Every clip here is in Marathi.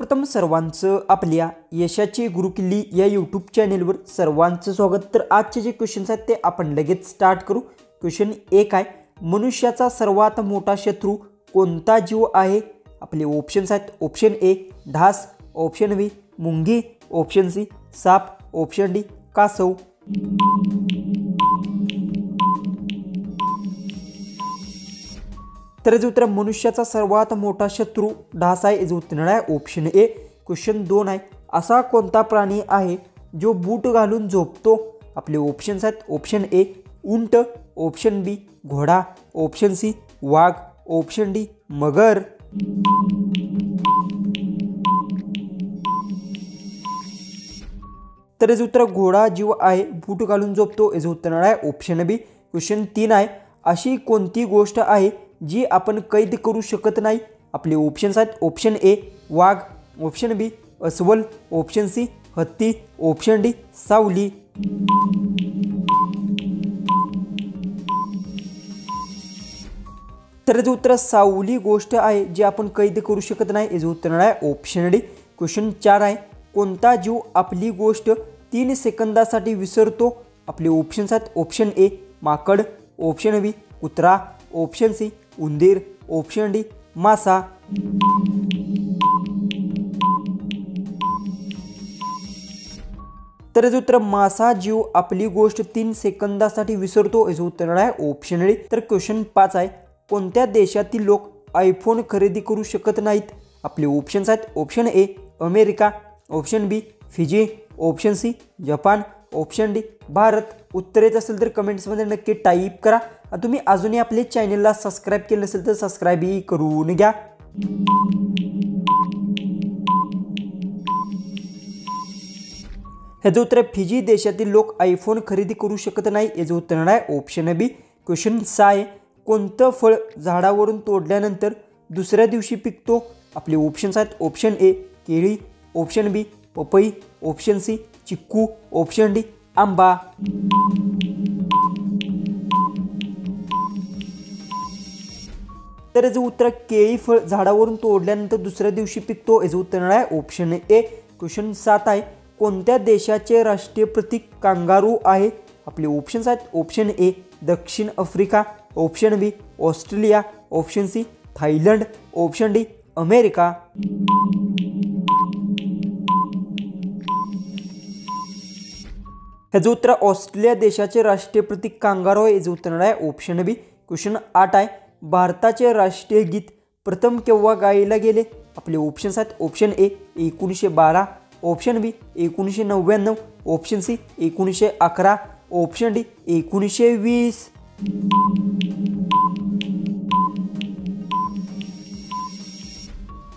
सर्वप्रथम सर्वांचं आपल्या यशाची गुरुकिल्ली या यूट्यूब चॅनेलवर सर्वांचं स्वागत। तर आजचे जे क्वेश्चन्स आहेत ते आपण लगेच स्टार्ट करू। क्वेश्चन 1 आहे, मनुष्याचा सर्वात मोठा शत्रू कोणता जीव आहे? आपले ऑप्शन्स आहेत, ऑप्शन ए ढास, ऑप्शन बी मुंगी, ऑप्शन सी साप, ऑप्शन डी कासव। तर याचं उत्तर मनुष्याचा सर्वात मोठा शत्रू ढास आहे। याचं उत्तर आहे ऑप्शन ए। क्वेश्चन 2 आहे, असा कोणता प्राणी आहे जो बूट घालून झोपतो? आपले ऑप्शन्स आहेत, ऑप्शन ए उंट, ऑप्शन बी घोडा, ऑप्शन सी वाघ, ऑप्शन डी मगर। तर याचं उत्तर घोडा जीव आहे, बूट घालून झोपतो। याचं उत्तर आहे ऑप्शन बी। क्वेश्चन 3 आहे, अशी कोणती गोष्ट आहे जी आपण कैद करू शकत नाही? आपले ऑप्शन्स आहेत, ऑप्शन ए वाघ, ऑप्शन बी अस्वल, ऑप्शन सी हत्ती, ऑप्शन डी सावली। तर याचं उत्तर सावली गोष्ट आहे जी आपण कैद करू शकत नाही। याचं उत्तर आहे ऑप्शन डी। क्वेश्चन 4 आहे, कोणता जीव आपली गोष्ट 3 सेकंदासाठी विसरतो? आपले ऑप्शन्स आहेत, ऑप्शन ए माकड, ऑप्शन बी कुत्रा, ऑप्शन सी उंदीर, ऑप्शन डी मासा। तर याचं उत्तर मासा जीव आपली गोष्ट 3 सेकंदासाठी विसरतो। याचं उत्तर आहे ऑप्शन डी। तर क्वेश्चन 5 आहे, कोणत्या देशातील लोक आयफोन खरेदी करू शकत नाहीत? आपले ऑप्शन्स आहेत, option A America, option B Fiji, option C Japan, option D Bharat. उत्तर येत असेल तर कमेंट्समध्ये नक्की टाईप करा। तुम्ही अजूनही आपले चॅनलला सबस्क्राईब केलं नसेल तर सबस्क्राईबही करून घ्या। ह्याचं उत्तर फिजी देशातील लोक आयफोन खरेदी करू शकत नाही। याचं उत्तर आहे ऑप्शन बी। क्वेश्चन 6 आहे, कोणतं फळ झाडावरून तोडल्यानंतर दुसऱ्या दिवशी पिकतो? आपले ऑप्शन्स आहेत, ऑप्शन ए केळी, ऑप्शन बी पपई, ऑप्शन सी चिक्कू, ऑप्शन डी आंबा। तर याचं उत्तर केळी फळ झाडावरून तोडल्यानंतर दुसऱ्या दिवशी पिकतो। याचं उत्तर आहे ऑप्शन ए। क्वेश्चन 7 आहे, कोणत्या देशाचे राष्ट्रीय प्रतीक कांगारू आहे? आपले ऑप्शन्स आहेत, ऑप्शन ए दक्षिण Africa, option B Australia, option C Thailand, option D America. ह्याचं उत्तर ऑस्ट्रेलिया देशाचे राष्ट्रीय प्रतीक कांगारू आहे। याचं उत्तर आहे ऑप्शन बी। क्वेश्चन 8 आहे, भारताचे राष्ट्रीय गीत प्रथम केव्हा गायला गेले? आपले ऑप्शन्स आहेत, option A 1912, option B 1999, option C 1911, option D 1920।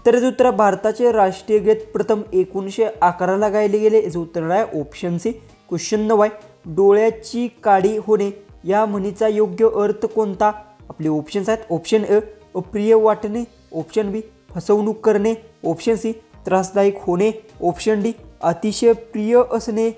तर याचं उत्तर भारताचे राष्ट्रीय गीत प्रथम 1911ला गायले गेले। याचं उत्तर आहे ऑप्शन सी। क्वेश्चन 9 आहे, डोळ्याची काळी होणे या म्हणीचा योग्य अर्थ कोणता? आपले ऑप्शन्स आहेत, ऑप्शन ए अप्रिय वाटणे, ऑप्शन बी फसवणूक करणे, ऑप्शन सी त्रासदायक होणे, ऑप्शन डी अतिशय प्रिय असणे।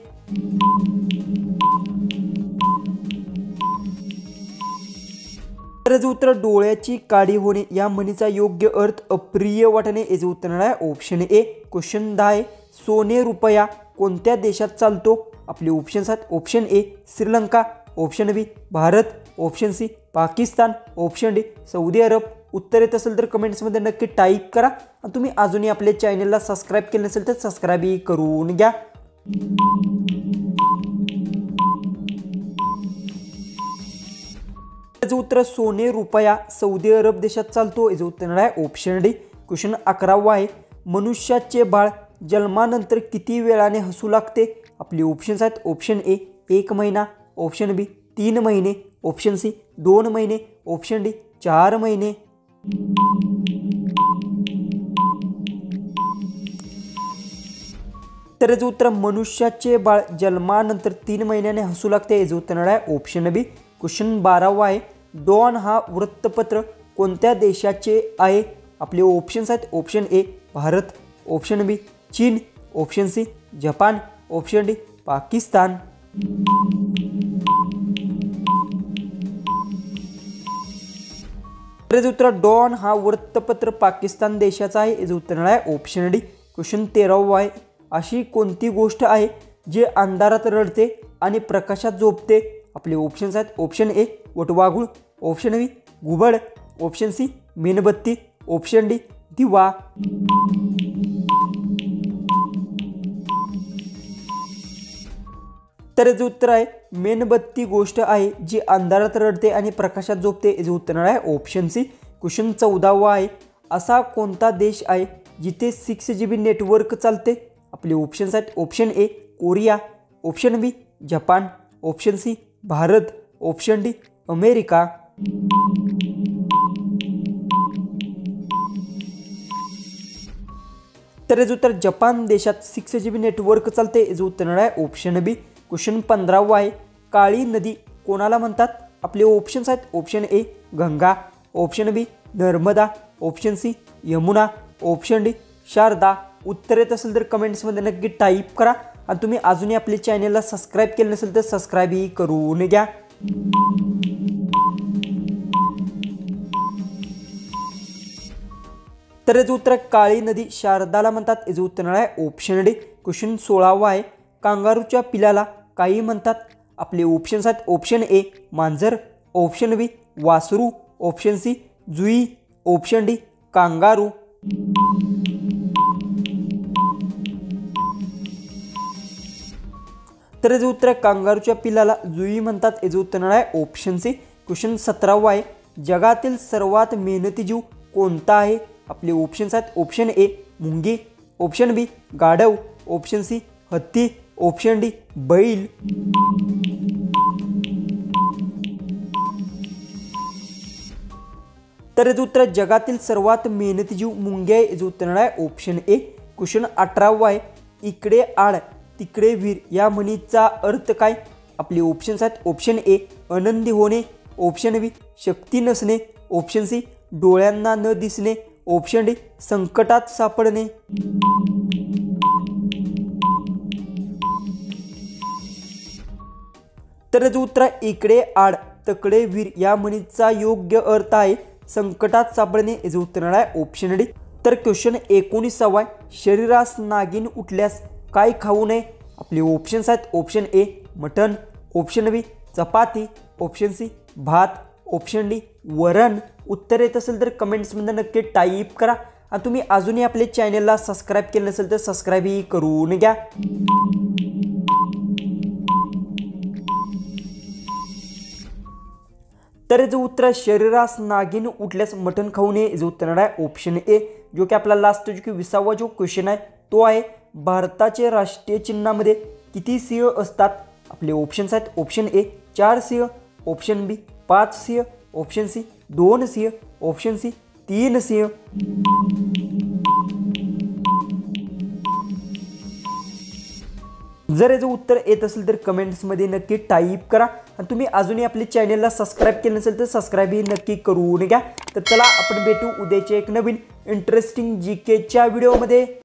तर याचं उत्तर डोळ्याची काळी होणे या म्हणीचा योग्य अर्थ अप्रिय वाटणे। याचं उत्तर आहे ऑप्शन ए। क्वेश्चन 10 आहे, सोने रुपया कोणत्या देशात चालतो? आपले ऑप्शन्स आहेत, option A Sri Lanka, option B Bharat, option C Pakistan, option D Saudi Arab. उत्तर येत असेल तर कमेंट्समध्ये नक्की टाईप करा। तुम्ही अजूनही आपल्या चॅनलला सबस्क्राईब केलं नसेल तर सबस्क्राईबही करून घ्या। याचं उत्तर सोने रुपया सौदी अरब देशात चालतो। याचं उत्तर आहे ऑप्शन डी। क्वेश्चन 11 आहे, मनुष्याचे बाळ जन्मानंतर किती वेळाने हसू लागते? आपले ऑप्शन्स आहेत, ऑप्शन ए 1 महिना, ऑप्शन बी 3 महिने, ऑप्शन सी 2 महिने, ऑप्शन डी 4 महिने। तर याचं उत्तर मनुष्याचे बाळ जन्मानंतर 3 महिन्याने हसू लागते। याचं उत्तर आहे ऑप्शन बी। क्वेश्चन 12 आहे, डॉन हा वृत्तपत्र कोणत्या देशाचे आहे? आपले ऑप्शन्स आहेत, option A Bharat, option B चीन, option C Japan, option D Pakistan. तर याचं उत्तर डॉन हा वृत्तपत्र पाकिस्तान देशाचा आहे। याचं उत्तर आहे ऑप्शन डी। क्वेश्चन 13 आहे, अशी कोणती गोष्ट आहे जे अंधारात रडते आणि प्रकाशात झोपते? आपले ऑप्शन्स आहेत, ऑप्शन ए वटवाघूळ, ऑप्शन बी घुबड, ऑप्शन सी मेणबत्ती, ऑप्शन डी दिवा. तर याचं उत्तर आहे मेणबत्ती गोष्ट आहे जी अंधारात रडते आणि प्रकाशात झोपते. याचं उत्तर आहे ऑप्शन सी. क्वेश्चन 14 आहे, असा कोणता देश आहे जिथे 6GB नेटवर्क चालते? आपले ऑप्शन्स आहेत, option A Korea, option B Japan, option C Bharat, option D America. तर याचं उत्तर जपान देशात 6GB नेटवर्क चालते. याचं उत्तर आहे ऑप्शन बी. क्वेश्चन 15 आहे, काळी नदी कोणाला म्हणतात? आपले ऑप्शन्स आहेत, option A Ganga, option B Narmada, option C Yamuna, option D Sharda. उत्तर येत असेल तर कमेंट्समध्ये नक्की टाईप करा आणि तुम्ही अजूनही आपल्या चॅनलला सबस्क्राईब केलं नसेल तर सबस्क्राईबही करून घ्या. तर याचं उत्तर काळी नदी शारदाला म्हणतात. याचं उत्तर आहे ऑप्शन डी. क्वेश्चन 16 आहे, कांगारूच्या पिलाला काही म्हणतात? आपले ऑप्शन्स आहेत, ऑप्शन ए मांजर, ऑप्शन बी वासरू, ऑप्शन सी जुई, ऑप्शन डी कांगारू. तर याचं उत्तर कांगारूच्या पिलाला जुई म्हणतात. याचं उत्तर आहे ऑप्शन सी. क्वेश्चन 17 आहे, जगातील सर्वात मेहनती जीव कोणता आहे? आपले ऑप्शन्स आहेत, ऑप्शन ए मुंगी, ऑप्शन बी गाढव, ऑप्शन सी हत्ती, ऑप्शन डी बैल. तर याचं उत्तर जगातील सर्वात मेहनती जीव मुंगी आहे. याचं उत्तर आहे ऑप्शन ए. क्वेश्चन 18 आहे, इकडे आड तिकडे वीर या म्हणीचा अर्थ काय? आपले ऑप्शन्स आहेत, ऑप्शन ए आनंदी होणे, ऑप्शन बी शक्ती नसणे, ऑप्शन सी डोळ्यांना न दिसणे, ऑप्शन डी संकटात सापडणे. तर याचं उत्तर इकडे आड तकडे वीर या म्हणीचा योग्य अर्थ आहे संकटात सापडणे. याचं उत्तर आहे ऑप्शन डी. तर क्वेश्चन 19 आहे, शरीरास नागिन उठल्यास काय खाऊ नये? आपले ऑप्शन्स आहेत, option A mutton, option B चपाती, ऑप्शन सी भात, ऑप्शन डी वरण. उत्तर येत असेल तर कमेंट्समध्ये नक्की टाईप करा आणि तुम्ही अजूनही आपल्या चॅनलला सबस्क्राईब केलं नसेल तर सबस्क्राईबही करून घ्या. तर याचं उत्तर शरीरास नागिन उठल्यास मटण खाऊ नये. याचं उत्तर आहे ऑप्शन ए. जो की आपला लास्ट जो की 20वा जो क्वेश्चन आहे तो आहे, भारताचे राष्ट्रीय चिन्हामध्ये किती सिंह असतात? आपले ऑप्शन्स आहेत, ऑप्शन ए 4 सिंह, ऑप्शन बी 5 सिंह, ऑप्शन सी 2 सिंह, ऑप्शन सी 3 सिंह. जर याचं उत्तर येत असेल तर कमेंट्समध्ये नक्की टाईप करा आणि तुम्ही अजूनही आपल्या चॅनलला सबस्क्राईब केलं नसेल तर सबस्क्राईबही नक्की करून घ्या. तर चला आपण भेटू उद्याच्या एक नवीन इंटरेस्टिंग जीकेच्या व्हिडिओमध्ये.